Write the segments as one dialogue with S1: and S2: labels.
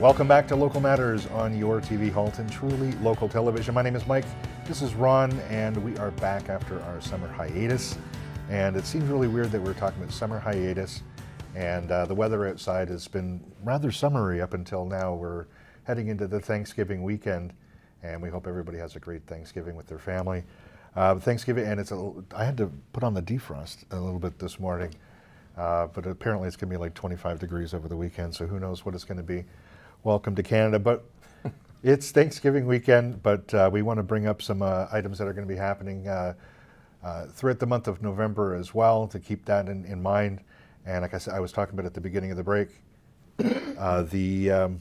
S1: Welcome back to Local Matters on your TV Halton, truly local television. My name is Mike, this is Ron, and we are back after our summer hiatus. And it seems really weird that we're talking about summer hiatus, and the weather outside has been rather summery up until now. We're heading into the Thanksgiving weekend, and we hope everybody has a great Thanksgiving with their family. Thanksgiving, and I had to put on the defrost a little bit this morning, but apparently it's going to be like 25 degrees over the weekend, so who knows what it's going to be. Welcome to Canada, but it's Thanksgiving weekend, but we want to bring up some items that are going to be happening throughout the month of November as well, to keep that in mind. And like I said, I was talking about at the beginning of the break, the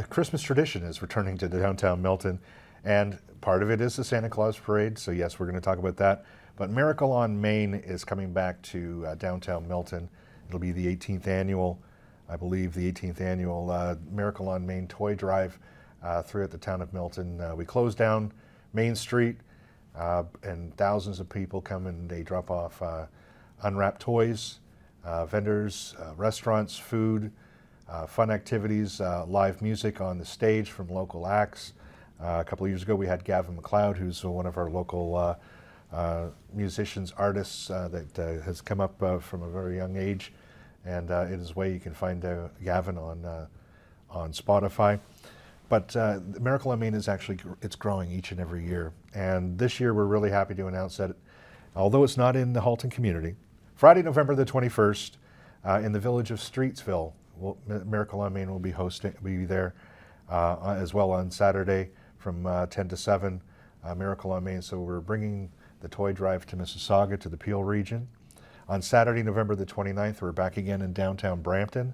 S1: Christmas tradition is returning to downtown Milton, and part of it is the Santa Claus Parade, so yes, we're going to talk about that. But Miracle on Main is coming back to downtown Milton. It'll be the 18th annual, I believe, the 18th annual Miracle on Main toy drive throughout the town of Milton. We close down Main Street, and thousands of people come and they drop off unwrapped toys, vendors, restaurants, food, fun activities, live music on the stage from local acts. A couple of years ago we had Gavin MacLeod, who's one of our local musicians, artists that has come up from a very young age. And in his way, you can find Gavin on Spotify. But Miracle on Main is actually, it's growing each and every year. And this year, we're really happy to announce that, although it's not in the Halton community, Friday, November the 21st, in the village of Streetsville, Miracle on Main will be there as well on Saturday from 10 to 7, Miracle on Main. So we're bringing the toy drive to Mississauga, to the Peel region. On Saturday, November the 29th, we're back again in downtown Brampton,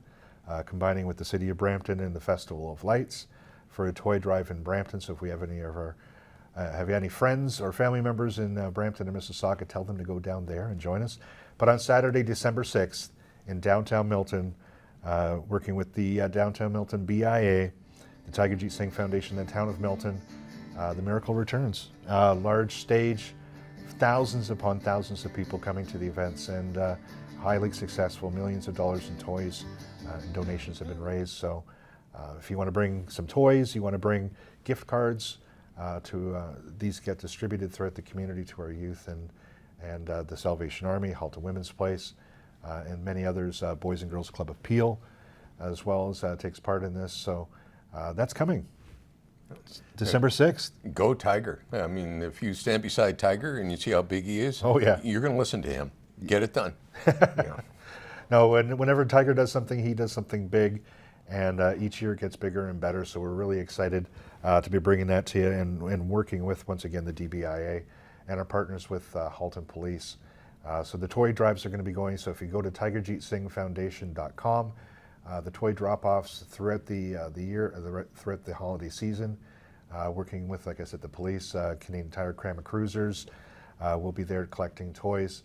S1: combining with the City of Brampton and the Festival of Lights for a toy drive in Brampton. So if we have any friends or family members in Brampton or Mississauga, tell them to go down there and join us. But on Saturday, December 6th, in downtown Milton, working with the Downtown Milton BIA, the Tiger Jeet Singh Foundation, the town of Milton, the Miracle returns. Large stage, thousands upon thousands of people coming to the events, and highly successful. Millions of dollars in toys and donations have been raised. So if you want to bring some toys, you want to bring gift cards, these get distributed throughout the community to our youth and the Salvation Army, Halton Women's Place, and many others. Boys and Girls Club of Peel as well as takes part in this. So that's coming. December 6th.
S2: Go Tiger. I mean, if you stand beside Tiger and you see how big he is,
S1: oh yeah,
S2: you're going to listen to him. Get it done. Yeah.
S1: No, whenever Tiger does something, he does something big, and each year it gets bigger and better. So we're really excited to be bringing that to you and working with, once again, the DBIA and our partners with Halton Police. So the toy drives are going to be going. So if you go to tigerjeetsingfoundation.com, the toy drop-offs throughout the year, throughout the holiday season, working with, like I said, the police, Canadian Tire, Crama Cruisers, will be there collecting toys,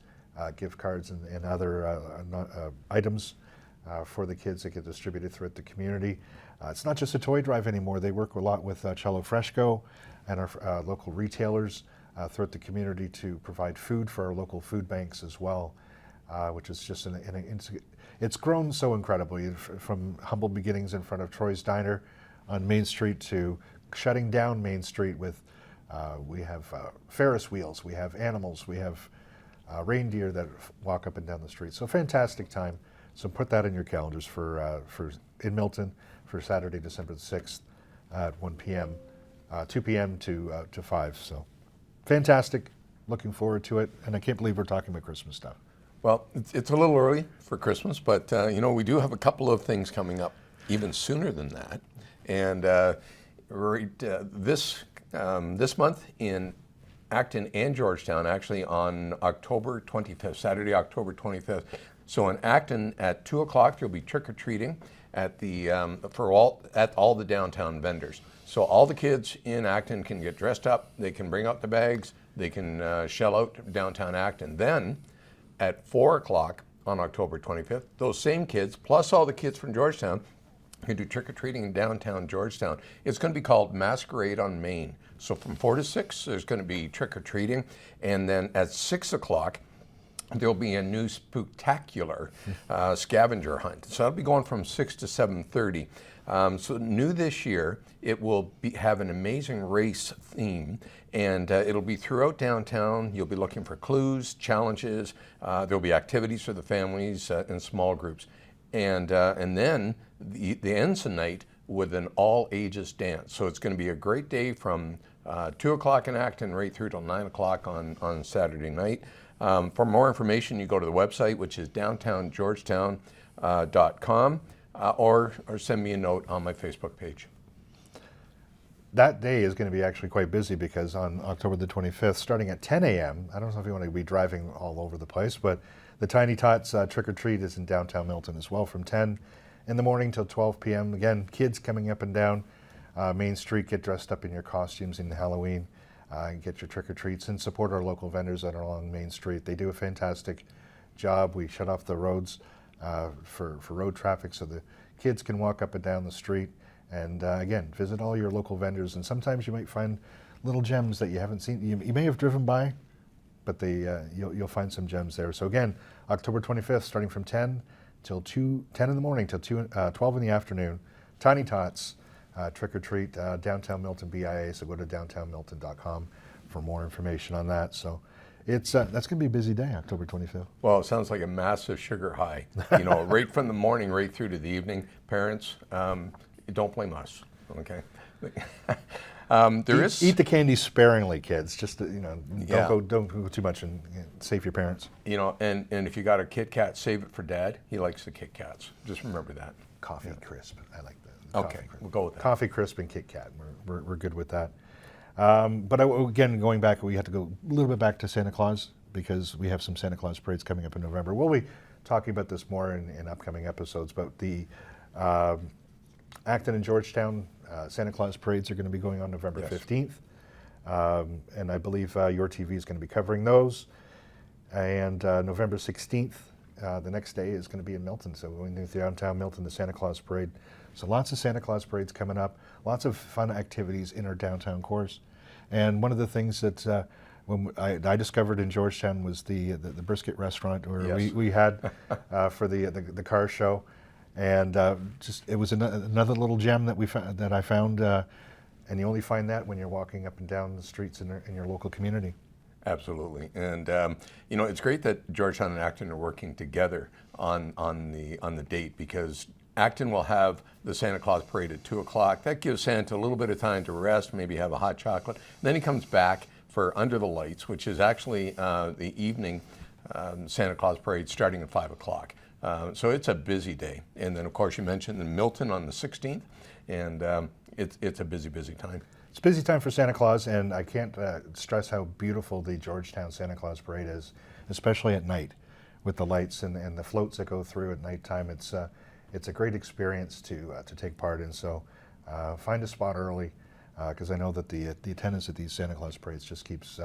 S1: gift cards, and other items for the kids that get distributed throughout the community. It's not just a toy drive anymore. They work a lot with Cello Fresco and our local retailers throughout the community to provide food for our local food banks as well, which is just it's grown so incredibly, from humble beginnings in front of Troy's Diner on Main Street to shutting down Main Street with, we have Ferris wheels, we have animals, we have reindeer that walk up and down the street. So fantastic time. So put that in your calendars for in Milton for Saturday, December the 6th at 1 p.m., 2 p.m. to 5. So fantastic. Looking forward to it. And I can't believe we're talking about Christmas stuff.
S2: Well, it's a little early for Christmas, but we do have a couple of things coming up even sooner than that. And this month in Acton and Georgetown, actually on October 25th, Saturday, October 25th. So in Acton at 2 o'clock, there'll be trick-or-treating at all the downtown vendors. So all the kids in Acton can get dressed up, they can bring out the bags, they can shell out downtown Acton. Then at 4 o'clock on October 25th, those same kids, plus all the kids from Georgetown, can do trick-or-treating in downtown Georgetown. It's going to be called Masquerade on Main. So from 4 to 6, there's going to be trick-or-treating. And then at 6 o'clock, there'll be a new spooktacular scavenger hunt. So that'll be going from 6 to 7:30. So new this year, it will have an amazing race theme, and it'll be throughout downtown. You'll be looking for clues, challenges. There'll be activities for the families in small groups, and then the ends the night with an all ages dance. So it's going to be a great day from 2 o'clock in Acton right through till 9 o'clock on Saturday night. For more information, you go to the website, which is downtowngeorgetown.com, or send me a note on my Facebook page.
S1: That day is going to be actually quite busy because on October the 25th, starting at 10 a.m., I don't know if you want to be driving all over the place, but the Tiny Tots Trick or Treat is in downtown Milton as well from 10 in the morning till 12 p.m. Again, kids coming up and down Main Street, get dressed up in your costumes in Halloween, get your trick or treats, and support our local vendors that are along Main Street. They do a fantastic job. We shut off the roads for road traffic so the kids can walk up and down the street. And again, visit all your local vendors, and sometimes you might find little gems that you haven't seen. You may have driven by, but you'll find some gems there. So again, October 25th, starting from 10 in the morning till 12 in the afternoon, Tiny Tots Trick or Treat, downtown Milton BIA. So go to downtownmilton.com for more information on that. So that's going to be a busy day, October 25th.
S2: Well, it sounds like a massive sugar high. Right from the morning, right through to the evening. Parents, don't blame us. Okay.
S1: Eat the candy sparingly, kids. Just
S2: Yeah.
S1: don't go too much and save your parents.
S2: And if you got a Kit Kat, save it for Dad. He likes the Kit Kats. Just remember that.
S1: Coffee Crisp. I like that.
S2: Okay, we'll go with that.
S1: Coffee Crisp and Kit Kat. We're good with that. But again, going back, we had to go a little bit back to Santa Claus because we have some Santa Claus parades coming up in November. We'll be talking about this more in upcoming episodes, but the Acton and Georgetown Santa Claus parades are going to be going on November 15th. And I believe your TV is going to be covering those. And November 16th, the next day, is going to be in Milton. So we're going to downtown Milton, the Santa Claus parade. So lots of Santa Claus parades coming up, lots of fun activities in our downtown course. And one of the things that when I discovered in Georgetown was the brisket restaurant where
S2: Yes.
S1: we had for the car show. And it was another little gem that I found, and you only find that when you're walking up and down the streets in your local community.
S2: Absolutely, and it's great that Georgetown and Acton are working together on the date because Acton will have the Santa Claus parade at 2 o'clock. That gives Santa a little bit of time to rest, maybe have a hot chocolate. Then he comes back for Under the Lights, which is actually the evening Santa Claus parade starting at 5 o'clock. So it's a busy day. And then, of course, you mentioned in Milton on the 16th, and it's a busy, busy time.
S1: It's a busy time for Santa Claus, and I can't stress how beautiful the Georgetown Santa Claus parade is, especially at night with the lights and the floats that go through at nighttime. It's a great experience to take part in. So find a spot early because I know that the attendance at these Santa Claus parades just keeps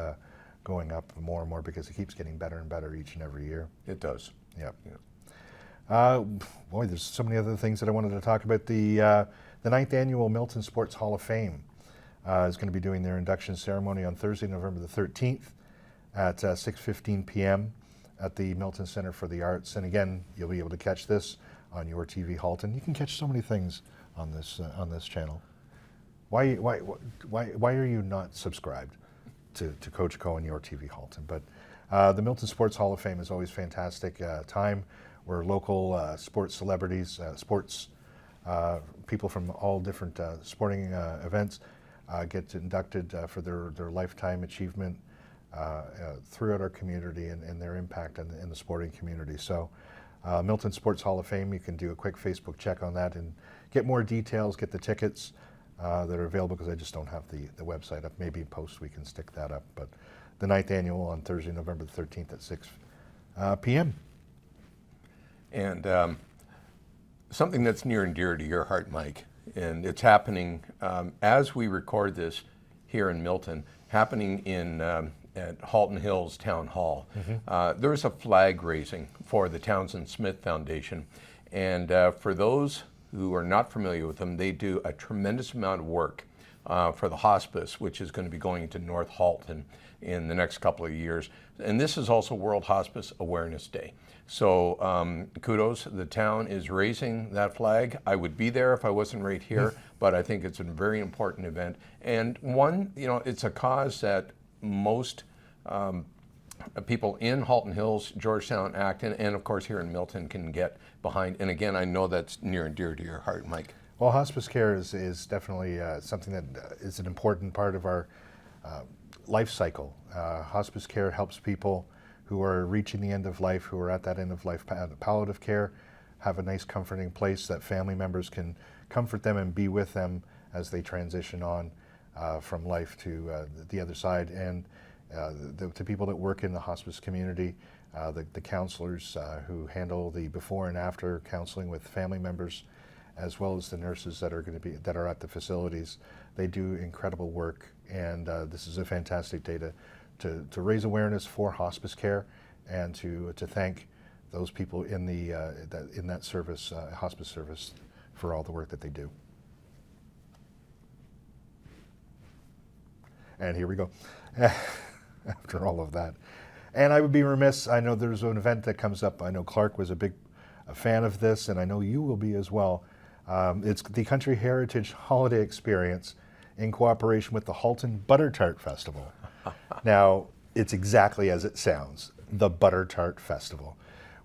S1: going up more and more because it keeps getting better and better each and every year.
S2: It does.
S1: Yep. Boy, there's so many other things that I wanted to talk about. The 9th Annual Milton Sports Hall of Fame is going to be doing their induction ceremony on Thursday, November the 13th at 6:15 p.m. at the Milton Center for the Arts. And again, you'll be able to catch this on your TV Halton. You can catch so many things on this channel. Why are you not subscribed to Coach Co and your TV Halton? But the Milton Sports Hall of Fame is always fantastic time where local sports celebrities, sports people from all different sporting events get inducted for their lifetime achievement throughout our community and their impact in the sporting community. So Milton Sports Hall of Fame, you can do a quick Facebook check on that and get more details, get the tickets that are available because I just don't have the website up. Maybe post we can stick that up. But the 9th Annual on Thursday, November the 13th at 6 p.m.
S2: And something that's near and dear to your heart, Mike, and it's happening as we record this here in Milton, happening at Halton Hills Town Hall.
S1: Mm-hmm.
S2: There is a flag raising for the Townsend Smith Foundation. And for those who are not familiar with them, they do a tremendous amount of work for the hospice, which is going to be going to North Halton in the next couple of years. And this is also World Hospice Awareness Day. So kudos, the town is raising that flag. I would be there if I wasn't right here, but I think it's a very important event. And one, it's a cause that most people in Halton Hills, Georgetown, Acton, and of course here in Milton can get behind. And again, I know that's near and dear to your heart, Mike.
S1: Well, hospice care is definitely something that is an important part of our life cycle. Hospice care helps people who are reaching the end of life, who are at that end of life. Palliative care have a nice comforting place that family members can comfort them and be with them as they transition on from life to the other side. And the people that work in the hospice community, the counselors who handle the before and after counseling with family members, as well as the nurses that are at the facilities, they do incredible work. And this is a fantastic day to raise awareness for hospice care and to thank those people in that service, hospice service, for all the work that they do. And here we go. After all of that. And I would be remiss, I know there's an event that comes up. I know Clark was a fan of this, and I know you will be as well. It's the Country Heritage Holiday Experience in cooperation with the Halton Butter Tart Festival. Now, it's exactly as it sounds, the Butter Tart Festival,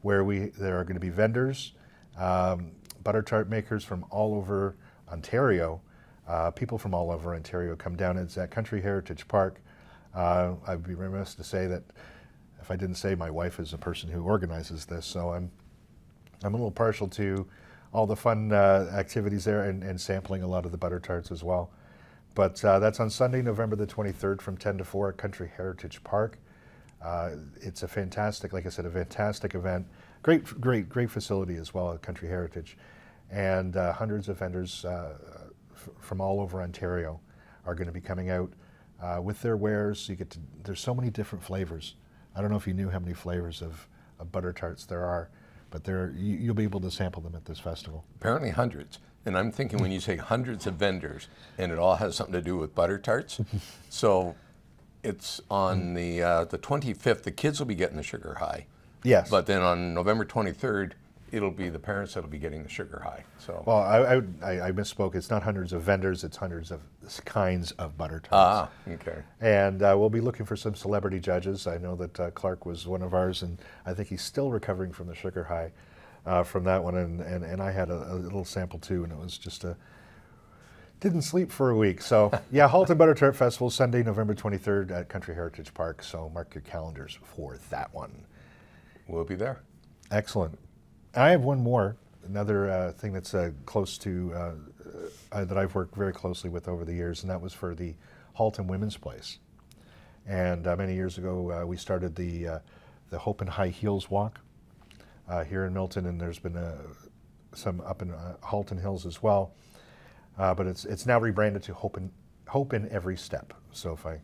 S1: where there are going to be vendors, butter tart makers from all over Ontario. People from all over Ontario come down. It's at Country Heritage Park. I'd be remiss to say that if I didn't say my wife is the person who organizes this, so I'm a little partial to all the fun activities there and sampling a lot of the butter tarts as well. But that's on Sunday, November the 23rd from 10 to 4 at Country Heritage Park. It's a fantastic, like I said, a fantastic event. Great facility as well at Country Heritage. And hundreds of vendors from all over Ontario are going to be coming out with their wares. There's so many different flavors. I don't know if you knew how many flavors of butter tarts there are, but you'll be able to sample them at this festival.
S2: Apparently hundreds. And I'm thinking when you say hundreds of vendors, and it all has something to do with butter tarts, so it's on the 25th, the kids will be getting the sugar high.
S1: Yes.
S2: But then on November 23rd, it'll be the parents that'll be getting the sugar high. So.
S1: Well, I misspoke. It's not hundreds of vendors, it's hundreds of kinds of butter tarts.
S2: Ah, okay.
S1: And we'll be looking for some celebrity judges. I know that Clark was one of ours, and I think he's still recovering from the sugar high from that one. And I had a little sample too, and it was just didn't sleep for a week. So yeah, Halton Butter Tart Festival, Sunday, November 23rd at Country Heritage Park. So mark your calendars for that one.
S2: We'll be there.
S1: Excellent. I have one more, another thing that's close to, that I've worked very closely with over the years, and that was for the Halton Women's Place. And many years ago, we started the Hope in High Heels Walk here in Milton, and there's been some up in Halton Hills as well. But it's now rebranded to Hope in Every Step. So if I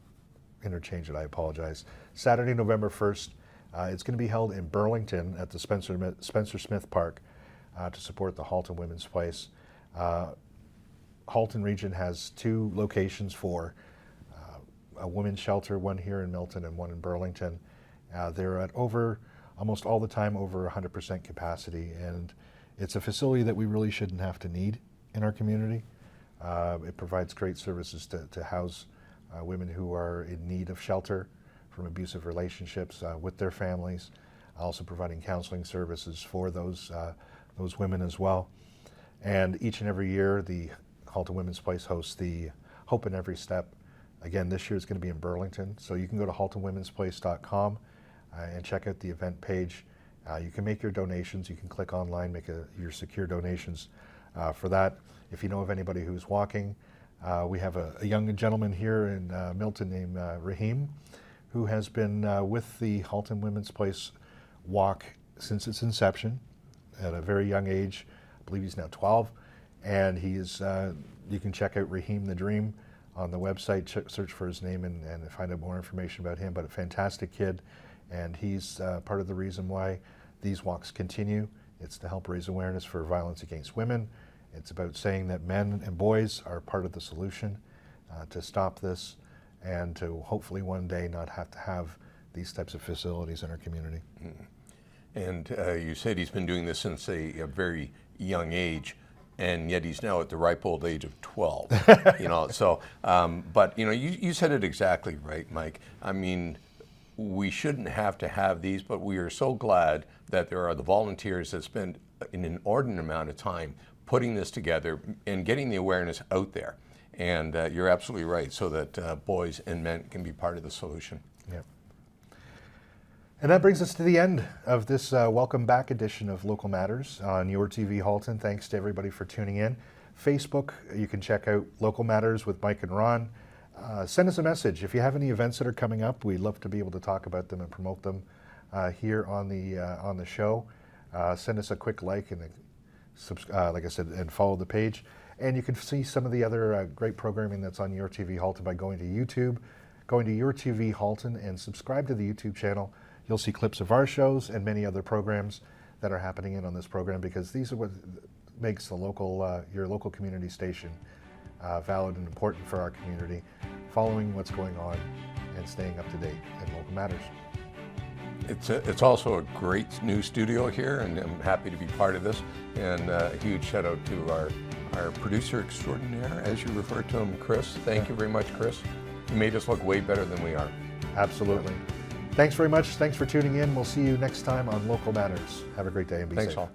S1: interchange it, I apologize. Saturday, November 1st. It's going to be held in Burlington at the Spencer Smith Park to support the Halton Women's Place. Halton region has 2 locations for a women's shelter, one here in Milton and one in Burlington. They're at almost all the time over 100% capacity, and it's a facility that we really shouldn't have to need in our community. It provides great services to house women who are in need of shelter from abusive relationships with their families, also providing counseling services for those women as well. And each and every year, the Halton Women's Place hosts the Hope in Every Step. Again, this year is going to be in Burlington, so you can go to haltonwomensplace.com and check out the event page. You can make your donations. You can click online, make your secure donations for that. If you know of anybody who's walking, we have a young gentleman here in Milton named Raheem, who has been with the Halton Women's Place walk since its inception at a very young age. I believe he's now 12, and you can check out Raheem the Dream on the website, search for his name and find out more information about him. But a fantastic kid, and he's part of the reason why these walks continue. It's to help raise awareness for violence against women. It's about saying that men and boys are part of the solution, to stop this and to hopefully one day not have to have these types of facilities in our community.
S2: And you said he's been doing this since a very young age, and yet he's now at the ripe old age of 12. So, but you said it exactly right, Mike. I mean, we shouldn't have to have these, but we are so glad that there are the volunteers that spend an inordinate amount of time putting this together and getting the awareness out there. And you're absolutely right, so that boys and men can be part of the solution.
S1: Yeah. And that brings us to the end of this welcome back edition of Local Matters on Your TV Halton. Thanks to everybody for tuning in. Facebook, you can check out Local Matters with Mike and Ron. Send us a message. If you have any events that are coming up, we'd love to be able to talk about them and promote them here on the show. Send us a quick like and like I said, and follow the page. And you can see some of the other great programming that's on Your TV Halton by going to YouTube, going to Your TV Halton, and subscribe to the YouTube channel. You'll see clips of our shows and many other programs that are happening on this program, because these are what makes the local, your local community station valid and important for our community, following what's going on and staying up to date in local matters.
S2: It's also a great new studio here, and I'm happy to be part of this. And a huge shout out to our producer extraordinaire, as you refer to him, Chris. Thank you very much, Chris. You made us look way better than we are.
S1: Absolutely. Thanks very much. Thanks for tuning in. We'll see you next time on Local Matters. Have a great day and be safe.
S2: Thanks all.